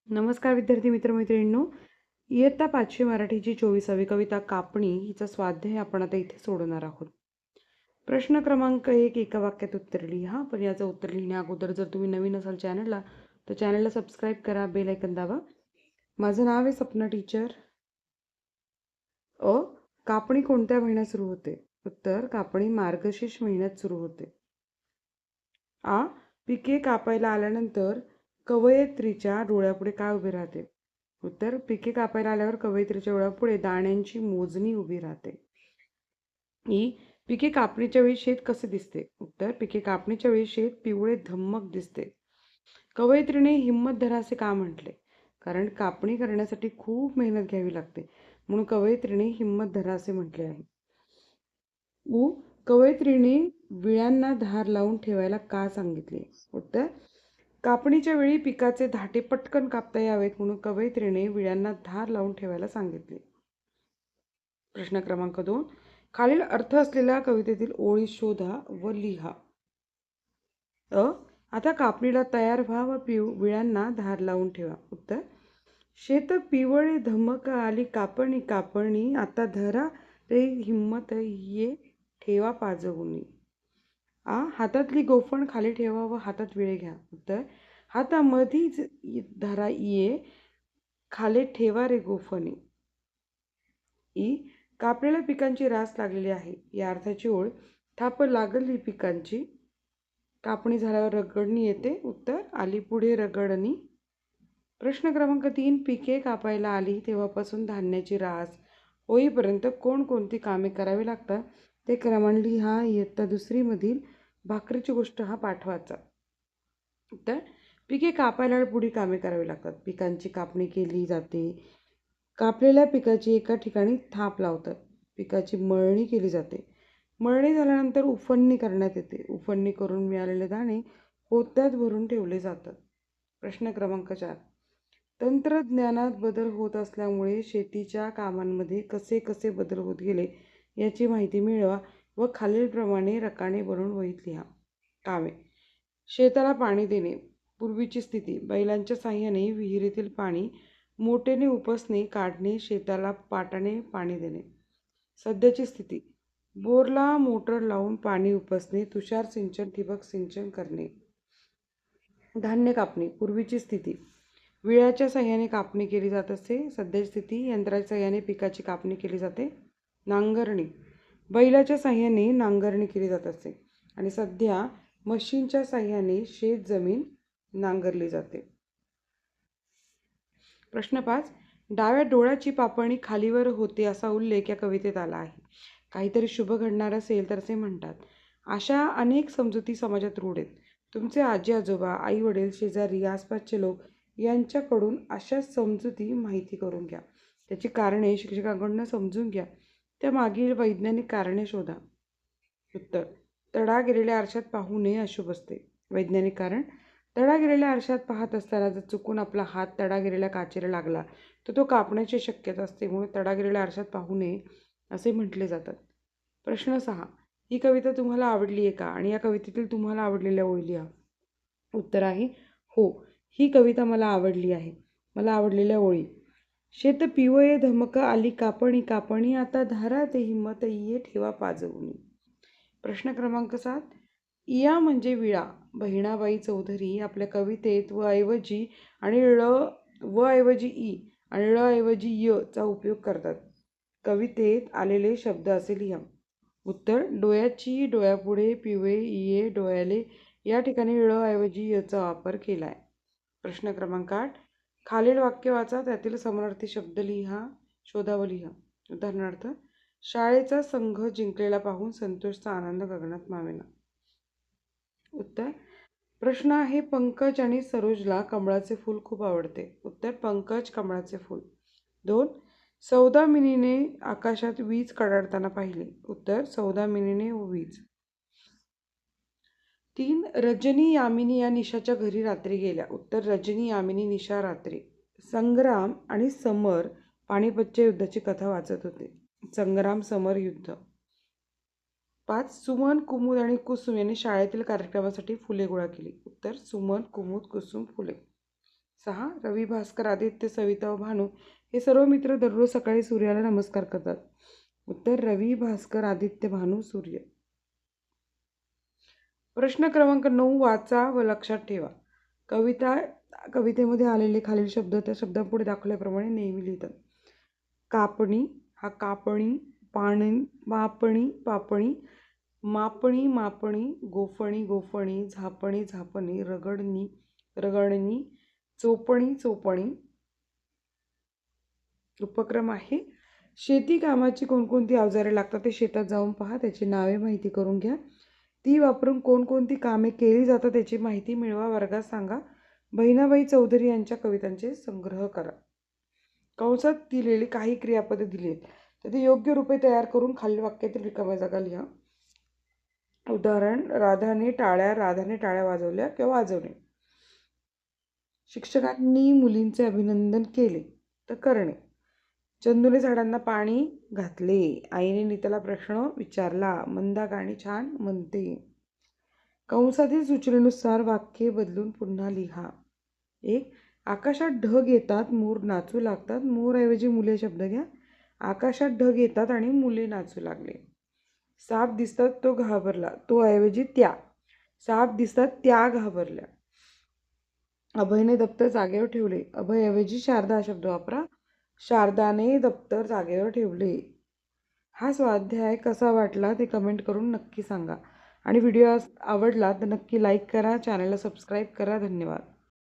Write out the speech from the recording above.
नमस्कार विद्यार्थी मित्रमैत्रिणींनो, इयत्ता 5वी मराठीची 24वी कविता कापणी हिचा स्वाध्याय आपण आता इथे सोडवणार आहोत. प्रश्न क्रमांक 1 एका वाक्यात उत्तर लिहा. पण याचं उत्तर लिहिण्या अगोदर जर तुम्ही नवीन असाल चॅनलला तर चॅनलला सबस्क्राईब करा, बेल आयकन दाबा. माझं नाव आहे सपना टीचर. कापणी कोणत्या महिन्यात सुरू होते? उत्तर कापणी मार्गशीर्ष महिन्यात सुरू होते. पिके कापायला आल्यानंतर कवयित्रीच्या डोळ्यापुढे काय उभे राहते? उत्तर पिके कापायला आल्यावर कवयित्रीच्या डोळ्यापुढे दाण्यांची मोजणी उभी राहते. पिके कापणीच्या वेळी शेत कसे दिसते? उत्तर पिके कापणीच्या वेळी शेत पिवळे धम्मक दिसते. कवयित्रीने हिम्मत धरा असे का म्हटले? कारण कापणी करण्यासाठी खूप मेहनत घ्यावी लागते, म्हणून कवयित्रीने हिम्मत धरा असे म्हटले आहे. कवयित्रीने विळ्यांना धार लावून ठेवायला का सांगितले? उत्तर कापणीच्या वेळी पिकाचे धाटे पटकन कापता यावेत म्हणून कवयित्रीने विळ्यांना धार लावून ठेवायला सांगितले. प्रश्न क्रमांक 2 खालील अर्थ असलेल्या कवितेतील ओळी शोधा व लिहा. आता कापणीला तयार व्हा व विळ्यांना धार लावून ठेवा. उत्तर शेत पिवळे धमक आली कापणी कापणी आता धरा रे हिम्मत ये ठेवा पाजवून. हातातली गोफण खाली ठेवा व हातात विळे घ्या. उत्तर हातामधीच धरा ये खाली ठेवा रे गोफणी. कापलेल्या पिकांची रास लागलेली आहे या अर्थाची ओळ थाप लागली पिकांची कापणी झाल्यावर रगडणी येते. उत्तर आली पुढे रगडणी. प्रश्न क्रमांक 3 पिके कापायला आली तेव्हापासून धान्याची रास होईपर्यंत कोणकोणती कामे करावी लागतात ते क्रमाने लिहा. इयत्ता 2री मधील भाकरीची गोष्ट हा पाठ वाचा. तर पिके कापायला पुढील कामे करावी लागतात. पिकांची कापणी केली जाते. कापलेल्या पिकाची एका ठिकाणी थाप लावतात. पिकाची मळणी केली जाते. मळणी झाल्यानंतर उफणणी करण्यात येते. उफणणी करून मिळालेले दाणे पोत्यात भरून ठेवले जातात. प्रश्न क्रमांक 4 तंत्रज्ञानात बदल होत असल्यामुळे शेतीच्या कामांमध्ये कसे कसे बदल होत गेले याची माहिती मिळवा व खालीलप्रमाणे रकाने बनवून वहीत लिहा. कामे शेताला पाणी देणे. पूर्वीची स्थिती बैलांच्या साहाय्याने विहिरीतील पाणी मोटेने उपसणे काढणे शेताला पाटाने पाणी देणे. सध्याची स्थिती बोरला मोटर लावून पाणी उपसणे तुषार सिंचन ठिबक सिंचन करणे. धान्य कापणी. पूर्वीची स्थिती विळ्याच्या साहाय्याने कापणी केली जात असे. सध्याची स्थिती यंत्राच्या साहाय्याने पिकाची कापणी केली जाते. नांगरणी बैलाच्या साहाय्याने नांगरणी केली जात असे आणि सध्या मशीनच्या साहाय्याने शेत जमीन नांगरली जाते. प्रश्न 5 डाव्या डोळ्याची पापणी खालीवर होते असा उल्लेख या कवितेत आला आहे. काहीतरी शुभ घडणार असेल तर असे म्हणतात. अशा अनेक समजुती समाजात रूढ आहेत. तुमचे आजी आजोबा आई वडील शेजारी आसपासचे लोक यांच्याकडून अशा समजुती माहिती करून घ्या. त्याची कारणे शिक्षकांकडून समजून घ्या. त्या मागील वैज्ञानिक कारणे शोधा. उत्तर तडा गेलेल्या आरशात पाहू नये अशुभ असते. वैज्ञानिक कारण तडा गेलेल्या आरशात पाहत असताना जर चुकून आपला हात तडा गेलेल्या काचेला लागला तर तो कापण्याची शक्यता असते, म्हणून तडा गेलेल्या आरशात पाहू नये असे म्हटले जातात. प्रश्न 6 ही कविता तुम्हाला आवडली आहे का आणि या कवितेतील तुम्हाला आवडलेल्या ओळी लिहा. उत्तर आहे हो, ही कविता मला आवडली आहे. मला आवडलेल्या ओळी शेत पिवळे धमक आली कापणी कापणी आता धारा ते हिम्मत ये ठेवा पाजवून. प्रश्न क्रमांक 7 इया म्हणजे विळा. बहिणाबाई चौधरी आपल्या कवितेत व ऐवजी आणि व ऐवजी ई आणि ऐवजी य चा उपयोग करतात. कवितेत आलेले शब्द असे लिहा. उत्तर डोळ्याची डोळ्यापुढे पिवळे इये डोळ्याले या ठिकाणी ऐवजी य चा वापर केला आहे. प्रश्न क्रमांक 8 खालील वाक्य वाचा, त्यातील समानार्थी शब्द लिहा, शोधा व लिहा. उदाहरणार्थ शाळेचा संघ जिंकलेला पाहून संतोषचा आनंद गगनात मावेना. उत्तर प्रश्न आहे पंकज आणि सरोजला कमळाचे फूल खूप आवडते. उत्तर पंकज कमळाचे फूल. 2 सौदामिनीने आकाशात वीज कडाडताना पाहिले. उत्तर सौदामिनीने वीज. 3 रजनी यामिनी या निशाच्या घरी रात्री गेल्या. उत्तर रजनी यामिनी निशा रात्री. संग्राम आणि समर पानिपतच्या युद्धाची कथा वाचत होते. संग्राम समर युद्ध. 5 सुमन कुमुद आणि कुसुम यांनी शाळेतील कार्यक्रमासाठी फुले गोळा केली. उत्तर सुमन कुमुद कुसुम फुले. 6. रवी, भास्कर, आदित्य, सविता व भानू हे सर्व मित्र दररोज सकाळी सूर्याला नमस्कार करतात. उत्तर रवी, भास्कर, आदित्य, भानू, सूर्य. प्रश्न क्रमांक 9 वाचा व लक्षात ठेवा. कवितेमध्ये आलेले खालील शब्द त्या शब्दापुढे दाखवल्याप्रमाणे नेहमी लिहितात. कापणी हा कापणी, मापणी पापणी, मापणी मापणी, गोफणी गोफणी, झापणी झापणी, रगडणी रगडणी, चोपणी चोपणी. उपक्रम आहे. शेती कामाची कोणकोणती अवजारे लागतात ते शेतात जाऊन पहा, त्याची नावे माहिती करून घ्या. ती वापरून कोणकोणती कामे केली जातात त्याची माहिती मिळवा, वर्गात सांगा. बहिणाबाई चौधरी यांच्या कवितांचे संग्रह करा. कंसात दिलेली काही क्रियापदे दिली आहेत तर ते योग्य रूपे तयार करून खालील वाक्यातील रिकाम्या जागा लिहा. उदाहरण, राधाने टाळ्या वाजवल्या किंवा वाजवणे. शिक्षकांनी मुलींचे अभिनंदन केले तर करणे. चंदूने झाडांना पाणी घातले. आईने नीताला प्रश्न विचारला. मंदा गाणी छान म्हणते. कंसातील सूचनेनुसार वाक्ये बदलून पुन्हा लिहा. 1. आकाशात ढग येतात, मोर नाचू लागतात. मोरऐवजी मुले शब्द घ्या. आकाशात ढग येतात आणि मुले नाचू लागले. साप दिसतात, तो घाबरला. तो ऐवजी त्या. साप दिसतात, त्या घाबरल्या. अभयने दप्तर जागेवर ठेवले. अभयऐवजी शारदा हा शब्द वापरा. शारदाने दप्तर जागेवर ठेवले. हा स्वाध्याय कसा वाटला ते कमेंट करून नक्की सांगा आणि व्हिडिओ आवडला तर नक्की लाईक करा, चॅनलला सबस्क्राईब करा. धन्यवाद.